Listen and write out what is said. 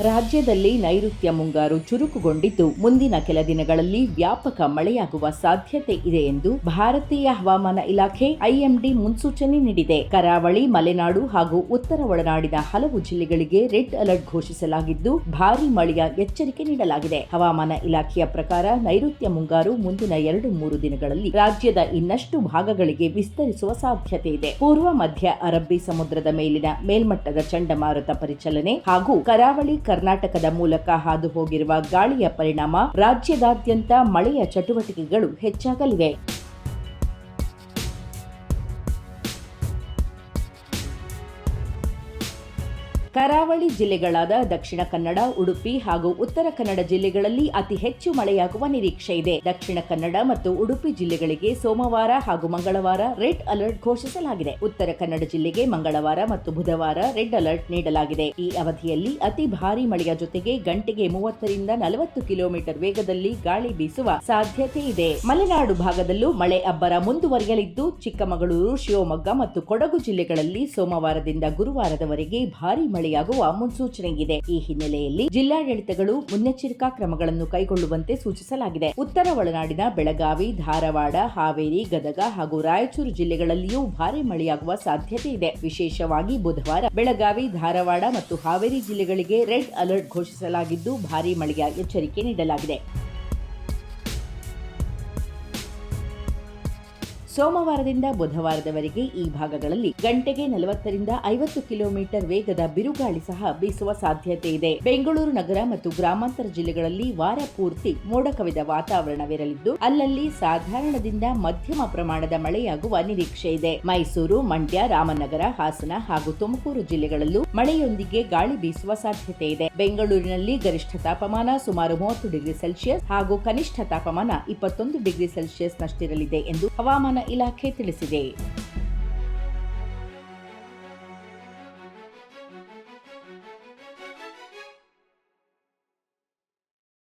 ರಾಜ್ಯದಲ್ಲಿ ನೈಋತ್ಯ ಮುಂಗಾರು ಚುರುಕುಗೊಂಡಿದ್ದು ಮುಂದಿನ ಕೆಲ ದಿನಗಳಲ್ಲಿ ವ್ಯಾಪಕ ಮಳೆಯಾಗುವ ಸಾಧ್ಯತೆ ಇದೆ ಎಂದು ಭಾರತೀಯ ಹವಾಮಾನ ಇಲಾಖೆ ಐಎಂಡಿ ಮುನ್ಸೂಚನೆ ನೀಡಿದೆ. ಕರಾವಳಿ, ಮಲೆನಾಡು ಹಾಗೂ ಉತ್ತರ ಒಳನಾಡಿನ ಹಲವು ಜಿಲ್ಲೆಗಳಿಗೆ ರೆಡ್ ಅಲರ್ಟ್ ಘೋಷಿಸಲಾಗಿದ್ದು ಭಾರೀ ಮಳೆಯ ಎಚ್ಚರಿಕೆ ನೀಡಲಾಗಿದೆ. ಹವಾಮಾನ ಇಲಾಖೆಯ ಪ್ರಕಾರ ನೈಋತ್ಯ ಮುಂಗಾರು ಮುಂದಿನ 2-3 ದಿನಗಳಲ್ಲಿ ರಾಜ್ಯದ ಇನ್ನಷ್ಟು ಭಾಗಗಳಿಗೆ ವಿಸ್ತರಿಸುವ ಸಾಧ್ಯತೆ ಇದೆ. ಪೂರ್ವ ಮಧ್ಯ ಅರಬ್ಬಿ ಸಮುದ್ರದ ಮೇಲಿನ ಮೇಲ್ಮಟ್ಟದ ಚಂಡಮಾರುತ ಪರಿಚಲನೆ ಹಾಗೂ ಕರಾವಳಿ ಕರ್ನಾಟಕದ ಮೂಲಕ ಹಾದು ಹೋಗಿರುವ ಗಾಳಿಯ ಪರಿಣಾಮ ರಾಜ್ಯದಾದ್ಯಂತ ಮಳೆಯ ಚಟುವಟಿಕೆಗಳು ಹೆಚ್ಚಾಗಲಿವೆ. ಕರಾವಳಿ ಜಿಲ್ಲೆಗಳಾದ ದಕ್ಷಿಣ ಕನ್ನಡ, ಉಡುಪಿ ಹಾಗೂ ಉತ್ತರ ಕನ್ನಡ ಜಿಲ್ಲೆಗಳಲ್ಲಿ ಅತಿ ಹೆಚ್ಚು ಮಳೆಯಾಗುವ ನಿರೀಕ್ಷೆ ಇದೆ. ದಕ್ಷಿಣ ಕನ್ನಡ ಮತ್ತು ಉಡುಪಿ ಜಿಲ್ಲೆಗಳಿಗೆ ಸೋಮವಾರ ಹಾಗೂ ಮಂಗಳವಾರ ರೆಡ್ ಅಲರ್ಟ್ ಘೋಷಿಸಲಾಗಿದೆ. ಉತ್ತರ ಕನ್ನಡ ಜಿಲ್ಲೆಗೆ ಮಂಗಳವಾರ ಮತ್ತು ಬುಧವಾರ ರೆಡ್ ಅಲರ್ಟ್ ನೀಡಲಾಗಿದೆ. ಈ ಅವಧಿಯಲ್ಲಿ ಅತಿ ಭಾರೀ ಮಳೆಯ ಜೊತೆಗೆ ಗಂಟೆಗೆ 30ರಿಂದ 40 ಕಿಲೋಮೀಟರ್ ವೇಗದಲ್ಲಿ ಗಾಳಿ ಬೀಸುವ ಸಾಧ್ಯತೆ ಇದೆ. ಮಲೆನಾಡು ಭಾಗದಲ್ಲೂ ಮಳೆ ಅಬ್ಬರ ಮುಂದುವರಿಯಲಿದ್ದು ಚಿಕ್ಕಮಗಳೂರು, ಶಿವಮೊಗ್ಗ ಮತ್ತು ಕೊಡಗು ಜಿಲ್ಲೆಗಳಲ್ಲಿ ಸೋಮವಾರದಿಂದ ಗುರುವಾರದವರೆಗೆ ಭಾರೀ ಮಳೆಯಾಗುವ ಮುನ್ಸೂಚನೆ ಇದೆ. ಈ ಹಿನ್ನೆಲೆಯಲ್ಲಿ ಜಿಲ್ಲಾಡಳಿತಗಳು ಮುನ್ನೆಚ್ಚರಿಕಾ ಕ್ರಮಗಳನ್ನು ಕೈಗೊಳ್ಳುವಂತೆ ಸೂಚಿಸಲಾಗಿದೆ. ಉತ್ತರ ಒಳನಾಡಿನ ಬೆಳಗಾವಿ, ಧಾರವಾಡ, ಹಾವೇರಿ, ಗದಗ ಹಾಗೂ ರಾಯಚೂರು ಜಿಲ್ಲೆಗಳಲ್ಲಿಯೂ ಭಾರೀ ಮಳೆಯಾಗುವ ಸಾಧ್ಯತೆ ಇದೆ. ವಿಶೇಷವಾಗಿ ಬುಧವಾರ ಬೆಳಗಾವಿ, ಧಾರವಾಡ ಮತ್ತು ಹಾವೇರಿ ಜಿಲ್ಲೆಗಳಿಗೆ ರೆಡ್ ಅಲರ್ಟ್ ಘೋಷಿಸಲಾಗಿದ್ದು ಭಾರೀ ಮಳೆಯ ಎಚ್ಚರಿಕೆ ನೀಡಲಾಗಿದೆ. ಸೋಮವಾರದಿಂದ ಬುಧವಾರದವರೆಗೆ ಈ ಭಾಗಗಳಲ್ಲಿ ಗಂಟೆಗೆ 40ರಿಂದ 50 ಕಿಲೋಮೀಟರ್ ವೇಗದ ಬಿರುಗಾಳಿ ಸಹ ಬೀಸುವ ಸಾಧ್ಯತೆ ಇದೆ. ಬೆಂಗಳೂರು ನಗರ ಮತ್ತು ಗ್ರಾಮಾಂತರ ಜಿಲ್ಲೆಗಳಲ್ಲಿ ವಾರ ಪೂರ್ತಿ ಮೋಡ ಕವಿದ ವಾತಾವರಣವಿರಲಿದ್ದು ಅಲ್ಲಲ್ಲಿ ಸಾಧಾರಣದಿಂದ ಮಧ್ಯಮ ಪ್ರಮಾಣದ ಮಳೆಯಾಗುವ ನಿರೀಕ್ಷೆ ಇದೆ. ಮೈಸೂರು, ಮಂಡ್ಯ, ರಾಮನಗರ, ಹಾಸನ ಹಾಗೂ ತುಮಕೂರು ಜಿಲ್ಲೆಗಳಲ್ಲೂ ಮಳೆಯೊಂದಿಗೆ ಗಾಳಿ ಬೀಸುವ ಸಾಧ್ಯತೆ ಇದೆ. ಬೆಂಗಳೂರಿನಲ್ಲಿ ಗರಿಷ್ಠ ತಾಪಮಾನ ಸುಮಾರು 30 ಡಿಗ್ರಿ ಸೆಲ್ಸಿಯಸ್ ಹಾಗೂ ಕನಿಷ್ಠ ತಾಪಮಾನ 21 ಡಿಗ್ರಿ ಸೆಲ್ಸಿಯಸ್ ನಷ್ಟಿರಲಿದೆ ಎಂದು ಹವಾಮಾನ ಇಲಾಖೆ ತಿಳಿಸಿದೆ.